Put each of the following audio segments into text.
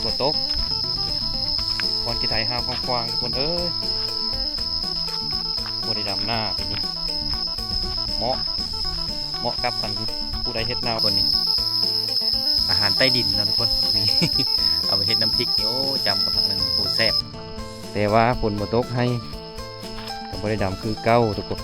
บนโต๊ะก่อนกี่ไทยห้าวกว้างๆทุกคนเอ้ยบริดำหน้าปีนี้เหมาะกับผู้ใดเฮ็ดนาคนนี้อาหารใต้ดินนะทุกคนนี่ เอาไปเฮ็ดน้ำพริกนี่โอ้จำกับผักนึงโคตรแซ่บแต่ว่าฝนบนโต๊ะให้กับบริดำคือเก้าทุกคน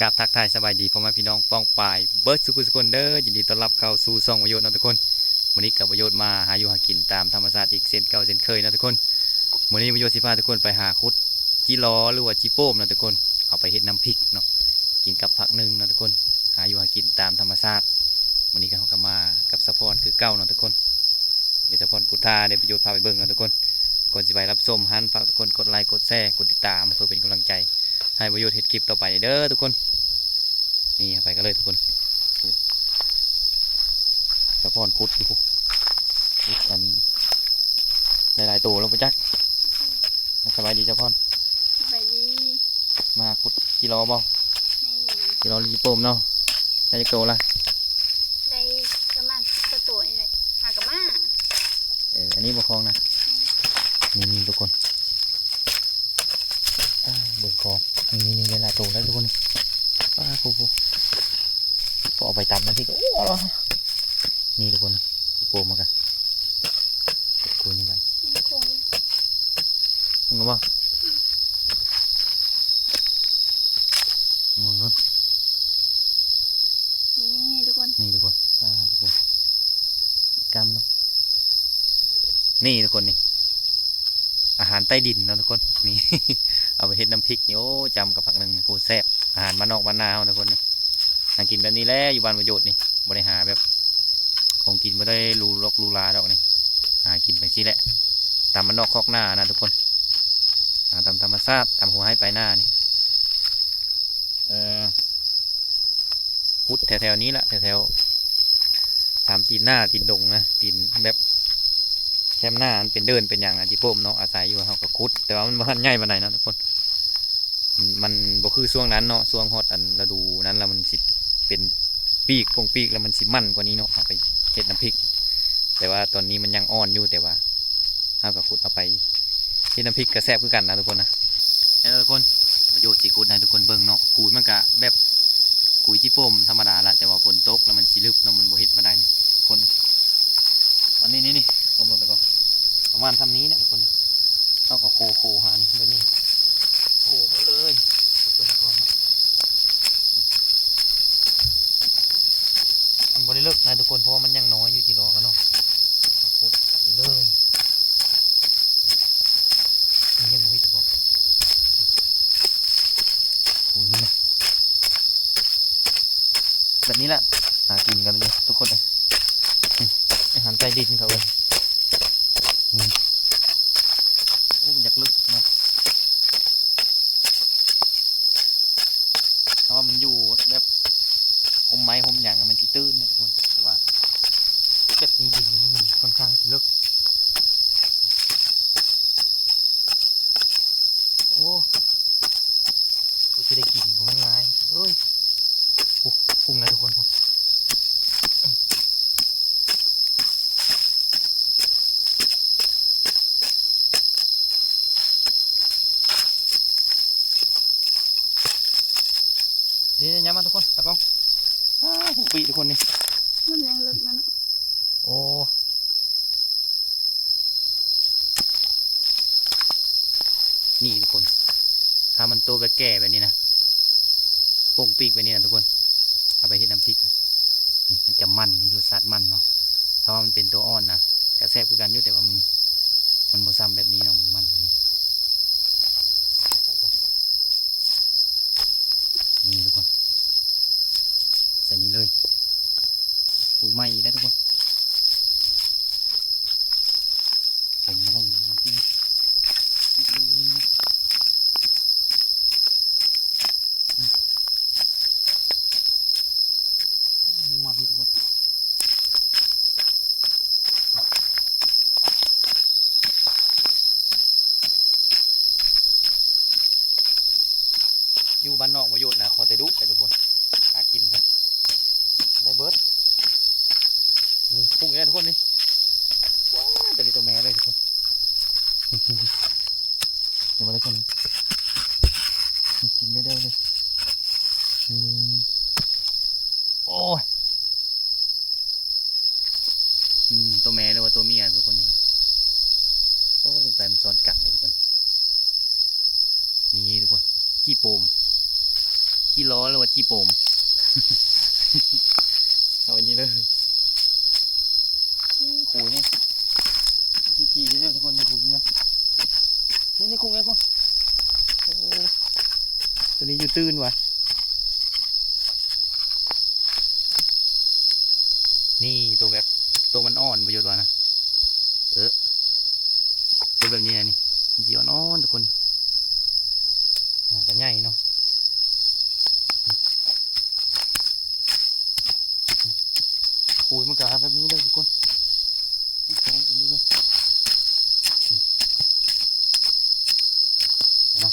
กับทักทายสบายดีพ่อแม่พี่น้องป้องปายเบิร์ดสุกุสกุลเดอร์ยินดีต้อนรับเข้าสู่ช่องประโยชน์นะทุกคนวันนี้กับประโยชน์มาหาอยู่หากินตามธรรมชาติอีกเส้นเก่าเส้นเคยนะทุกคนวันนี้ประโยชน์สิพาทุกคนไปหาคุดจีล้อหรือว่าจีโป้มนะทุกคนเอาไปเฮ็ดน้ำพริกเนาะกินกับผักนึ่งนะทุกคนหาอยู่หากินตามธรรมชาติวันนี้ก็เขาก็มากับสะพอนคือเก้านะทุกคนเดี๋ยวสะพอนกุฏาเดี๋ยวประโยชน์พาไปเบิ่งนะทุกคนก่อนจะไปรับชมฮันฝากทุกคนกดไลค์กดแชร์กดติดตามเพื่อเป็นกำลังใจให้ประโยชน์เฮ็ดคลิปต่อไปเด้อทุกคนนี่ไปกันเลยทุกคนสะพอนคุดดูคุดกันหลายๆตัวลงไปจักสบายดีสะพอนสบายดีมาคุดกิโลบ่กิโลลีโปมเนาะได้จักโตละได้ประมาณ10ตัวนี่แหละหากะมาอันนี้บ่คลองนะนี่ทุกคนเบิ่งคลองนี่หลายตัวแล้วทุกคนป้าฟูพอเอาไปตำนะพี่ก็โอ้นี่ทุกคนจีโปมากันคุยนี่กันนี่โค้งนี่มึงรู้ป่ะมึงเนาะนี่ทุกคนนี่ทุกคนป้าทุกคนกล้ามมันเนาะนี่ทุกคนนี่อาหารใต้ดินนะทุกคนนี่ เอาไปเฮ็ดน้ำพริกนี่โอ้จำกับผักหนึ่งโคตรแซ่บอาหารบ้านนอกบ้านนาทุกคนนั่งกินแบบนี้แล้วอยู่บ้านประโยชน์นี่บริหารแบบคงกินไม่ได้รูลกรูลาดอกนี่หากินไปสิแหละตามบ้านนอกคอกหน้านะทุกคนตามธรรมชาติตามหัวให้ไปหน้านี่กุดแถวๆนี้แหละแถวๆตามตีนหน้าตีนดงนะตีนแบบแคมหน้ามันเป็นเดินเป็นอย่างที่พ่มเนาะอาศัยอยู่เขากับคุดแต่ว่ามันบ้านใหญ่ปานใดเนาะทุกคนมันบ่คือช่วงนั้นเนาะช่วงฮอตอันฤดูนั้นแล้วมันสิเป็นปีกปีกแล้วมันสิมันกว่านี้เนาะเอาไปเฮ็ดน้ำพริกแต่ว่าตอนนี้มันยังอ่อนอยู่แต่ว่าเอากับคุดเอาไปเฮ็ดน้ำพริกกระแซบคือกันนะทุกคนนะแล้วทุกคนประโยชน์สิคุดให้ทุกคนเบิ่งเนาะกุยมันกะแบบกุยจีโป้มธรรมดาละแต่ว่าฝนตกแล้วมันสิลึกแล้วมันบ่เห็นปานใดนี่คนวันนี้นี่ลงตะกอนประมาณทำนี้เนี่ยทุกคนเท่ากับโคหานี่แบบนี้โคมาเลยตัวก่อนนะมันบริเลิกนะทุกคนเพราะว่ามันยังน้อยอยู่กี่ดอกกันเนาะพุดไปเลยนี่ยังไม่ตะกอนโอ้ยนี่นะแบบนี้แหละหากินกันเลยทุกคนเลยอาหารใต้ดินเขาเลยโอ้มันอยากลึกนะเพราะว่ามันอยู่แบบหมไม้หมอย่างมันจีตื้นนะทุกคนแต่ว่าแบบนี้ดินนี่มันค่อนข้างลึกโอ้ก็จะได้กินผมง่ายๆเอ้ยพุ่งนะทุกคนพวกนี่ย้ำมาทุกคนตะกองหุบปีทุกคนนี่มันยังลึกนั่นอ่ะโอ้นี่ทุกคนถ้ามันโตแบบแก่แบบนี้นะโป่งปีกแบบนี้นะทุกคนเอาไปเฮ็ดน้ำพริกนะนี่มันจะมันมีรสชาติมันเนาะถ้าว่ามันเป็นตัวอ่อนนะกระแซบคือกันอยู่แต่ว่ามันบ่ซ้ำแบบนี้เนาะมันแบบนี้นี่ทุกคนใส่นี้เลยคุยไหม้ได้ทุกคนผมมาได้มันกินมาพี่ทุกคน พุ่งอีกแล้วทุกคนนี่ว้าวตัวนี้ตัวแม่เลยทุกคน เดี๋ยวมาทุกคนกินได้เด้อเลยโอ้ยตัวแม่หรือว่าตัวเมียทุกคนนี่เนาะโอ้สงสัยมันซ้อนกันเลยทุกคนนี่ทุกคนจี้โปมจี้ล้อหรือว่าจี้โปม เอาอันนี้เลยขู่นี่จีๆนี่ทุกคนในขู่นี่นะนี่ขู่ไงคุณโอ้ตัวนี้อยู่ตื้นว่ะนี่ตัวแบบตัวมันอ่อนประโยชน์ว่ะนะตัวแบบนี้นะนี่จีอ่อนๆทุกคนกันใหญ่เนาะคุยมันกะแบบนี้เลยทุกคนสองกันดูเลยเห็นไหม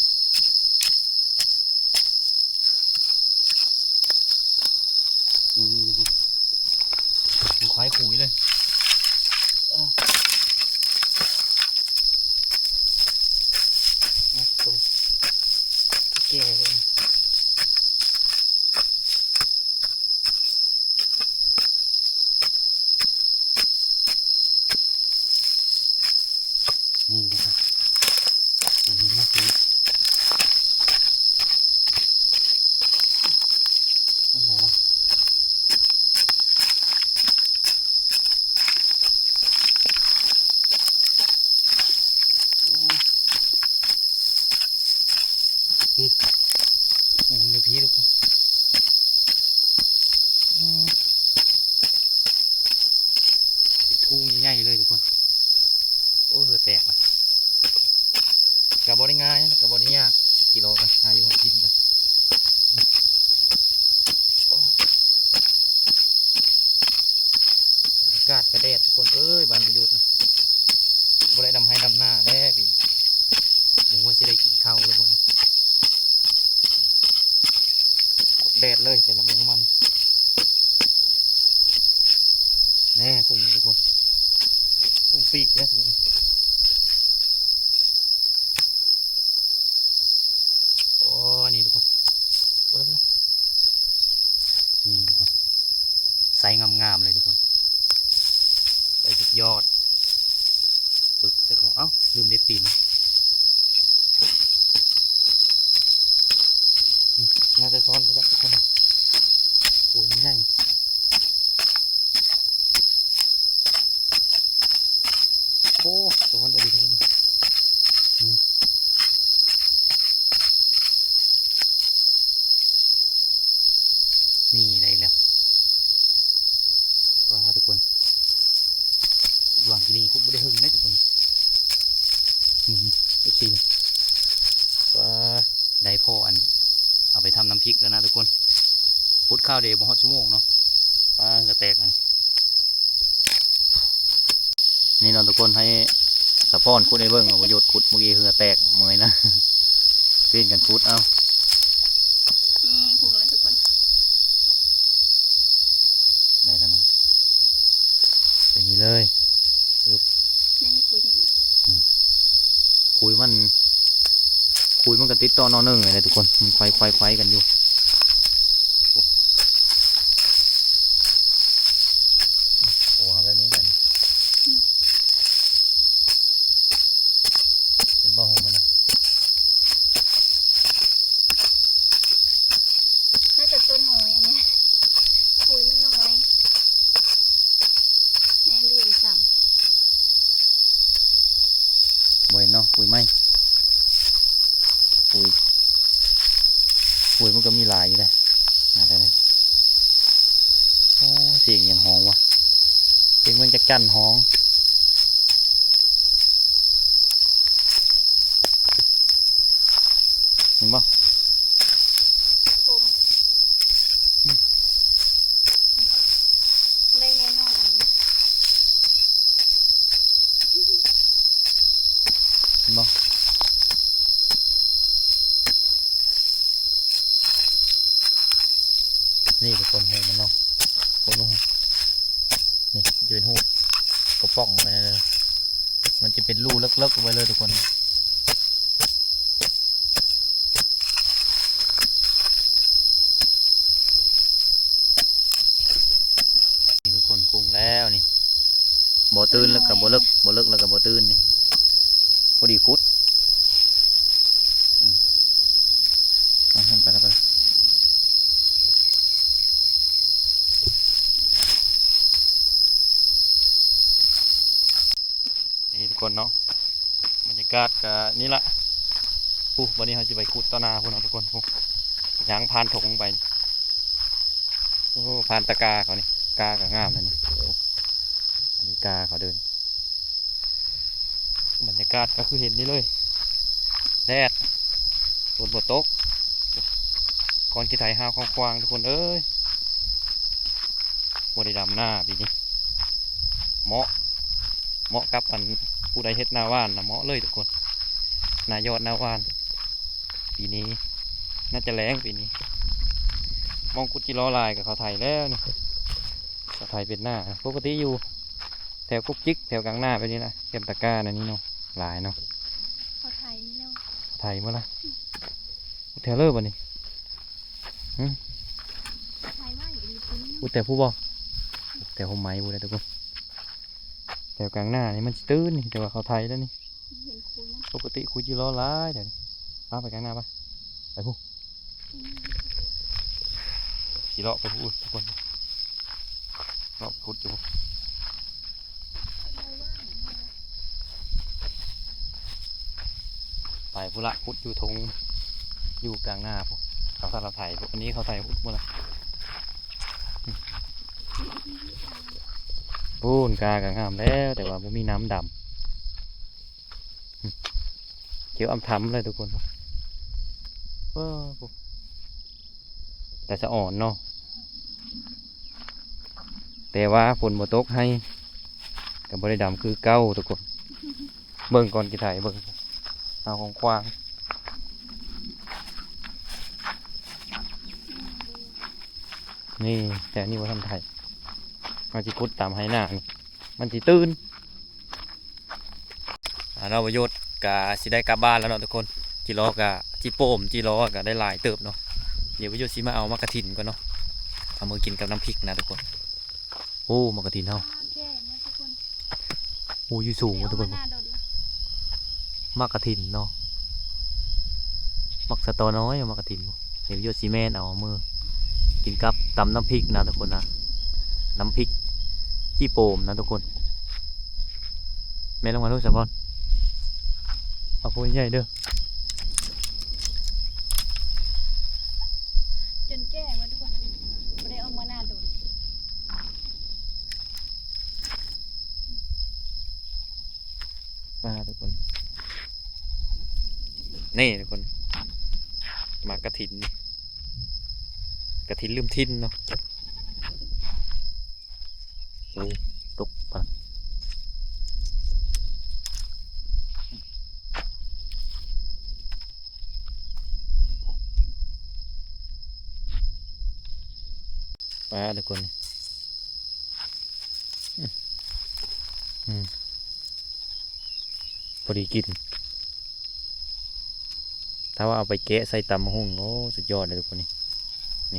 นี่ทุกคนมันควายคุยเลยนะตัวแก่เลยนี่ดูครับนี่มากเลยนั่นไหนวะพี่โอ้โหเดี๋ยวพี่ทุกคนเป็นทุ่งใหญ่ๆเลยทุกคนโอ้เหือแตกละกับบอได้ง่ายนะกับบอได้ยากกิโลกันหาอยู่หากินกันอากาศกระแดดทุกคนเอ้ยบานประยุทธ์นะบ่ได้ดำให้ดำหน้าแล้วปีนี้ผมว่าจะได้กินข้าวแล้วบ่เนาะกดแดดเลยแต่ละมือมันแน่คุ้งเลยทุกคนคุ้งปีกแล้วทุกคนโอ้นี่ทุกคนโอ้แล้วนี่ทุกคนไซส์งามๆเลยทุกคนไซส์สุดยอดปึ๊บแต่ก็เอ้าลืมเด็ดตีนน่าจะซ้อนไปแล้วทุกคนโอ้ยง่ายโอ้ซ้อนอะไรทุกคนนี่ได้แล้วปลาทุกคนวางที่นี่คุบไม่ได้หึงนะทุกคนเอฟซีปลาได้พ่ออันเอาไปทำน้ำพริกแล้วนะทุกคนพุดข้าวเดย์บ่ฮอดชั่วโมงเนาะปลากระแตกนี่เราทุกคนให้สะพอนคุดในเบิ้งเอาประโยชน์คุดเมื่อกี้คือกระแตกเมื่อยนะเปลี่ยนกันคุดเอานี่พุงแล้วทุกคนได้แล้วเนาะเป็นนี้เลย นี่คุยนี่คุยมันกันติดต่อนอหนึ่งเลยทุกคนมันควายกันอยู่โอ้แบบนี้แหละเห็นบ้าหงมันนะ น่าจะตัวน้อยอันนี้คุยมันน้อยแม่บีบซ้ำบ่เห็นเนาะคุยไหมคุยมันก็มีลายอยู่เลยได้เลยโอ้เสียงอย่างห้องวะเสียงมันจะกั้นห้องเห็นป่ะโคมได้แน่นอนเห็นป่ะนี่เป็นคนหูมันเนาะคนนู้นนี่จะเป็นหู ป่องไปเลยมันจะเป็นรูเลิกๆไปเลยทุกคนนี่ทุกคนกุ้งแล้วนี่บ่ตื่นแล้วกับบ่เลิกแล้วกับบ่ตื่นนี่พอดีคุดไปแล้วนี่ทุกคนเนาะบรรยากาศก็นี่ละวันนี้เราจะไปขุดต้นนาพวกเราทุกคนยางพานถงไปโอ้พานตะกาเขานี่กากับงามนะนี่อันนี้กาเขาเดินบรรยากาศก็คือเห็นนี่เลยแดดฝนตกก่อนกี่ไถห้าวควางทุกคนเอ้ยบริดำหน้าปีนี้เหมาะกับอันผู้ใดเฮ็ดหน้าว่านนะเหมาะเลยทุกคนนายอดหน้าว่านปีนี้น่าจะแรงปีนี้มองกุจิล้อลายกับเขาไทยแล้วนี่เขาไทยเป็นหน้าปกติอยู่แถวกุ๊กจิกแถวกลางหน้าไปนี่นะเก็บตะกร้านะนี่เนาะหลายเนาะ เขาไทยนี่แล้ว ไทยเมื่อไรแถวเลิศบ่นี่ ไทยว่าอยู่ดีจริง พูดแต่ผู้บอกแต่ผมไม้พูดได้ทุกคนแถวกลางหน้านี่มันสิตื้นนี่แต่ว่าเขาไทยแล้วนี่ เห็นคุยมั้ย ปกติคุยจีล้อร้ายเดี๋ยวนี้ป้าไปกลางหน้าปะไปพูสีเลาะไปพูดทุกคนเลาะพูดอยู่ไปพูละพูดอยู่ทงอยู่กลางหน้าพวกเขาสารไทยพวกอันนี้เขาไทยพูดหมดละพูนกากางามแล้วแต่ว่าไม่มีน้ำดำเขียวอำทำเลยทุกคนแต่จะอ่อนเนาะแต่ว่าฝนบ่ตกให้กับบริดำคือเก้าทุกคนเบิ่งก่อนกี่ถ่ายเบิ่งเอาของควางนี่แต่นี่ว่าทำไทยมันจะคุดตามให้หน้านี่มันจะตื่นเราประโยชน์กะสิได้กลับบ้านแล้วเนาะทุกคนจีล้อกะจีโป้มจีล้อกะได้หลายเติบเนาะเดี๋ยวประโยชน์สิมาเอามากระถินก่อนเนาะเอามือกินกับน้ำพริกนะทุกคนโอ้มากระถินเฮาโอ้ยสูงทุกคนมากระถินเนาะมักสตอน้อยมากระถินเดี๋ยวประโยชน์ซีเมนเอามือกินกับตำน้ำพริกนะทุกคนนะน้ำพริกจี้โป่มนะทุกคนแม่ลงมาลูกสะพอนเอาพูดใหญ่เด้อ จนแก่มาทุกคนไม่ได้เอามาหน้าโดน มาทุกคนนี่ทุกคนมากระถินกระถินลืมทิ้นเนาะโอ้ตกปะปลาทุกคนพอดีกินถ้าว่าเอาไปแกะใส่ตำหุ่งโอ้สุดยอดเลยทุกคนนี่น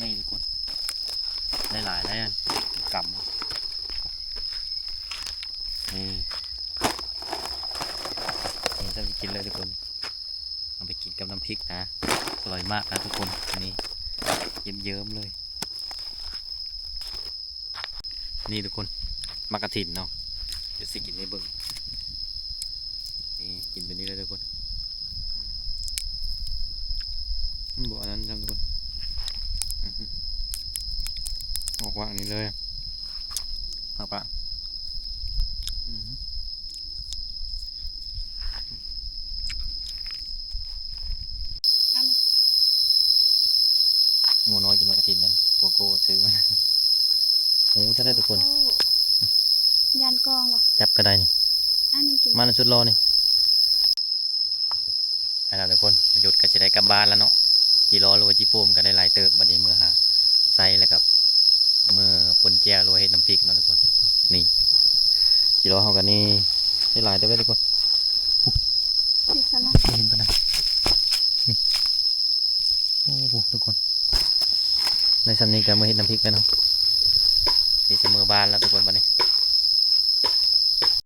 ี่ทุกคนได้หลายแล้วกำนี่จะไปกินเลยทุกคนเอาไปกินกับน้ำพริกนะอร่อยมากนะทุกคนนี่เยิ้มๆเลยนี่ทุกคนมากระถินเนาะเดี๋ยวสิกินให้เบิ่งนี่กินไปนี่เลยทุกคนบอกอันนั้นจำทุกคนออกว่างนี้เลยเอาปะงูน้อยกินมากระถินนั่นโกโก้ซื้อมาโอ้จะได้ทุกคนยันกองวะจับก็ได้นี่อันนี้กินมาในชุดรอนี่ให้เราทุกคนประโยชน์ก็จะได้กลับบ้านแล้วเนาะจี จีรอหรือว่าจีโป้มก็ได้หลายเติบบัดนี้เมื่อหาไซแล้วกับเมื่อปนแจ่วหรือว่าเฮ็ดน้ำพริกเนาะทุกคนนี่จีรอเฮากันนี่ได้หลายเติบเลยทุกคน ที่สลัด เห็นปะนะนี่โอ้โหทุกคนในสำนีก็เมื่อเฮ็ดน้ำพริกแล้วเนาะนี่เสมอบ้านแล้วทุกคนบัดนี้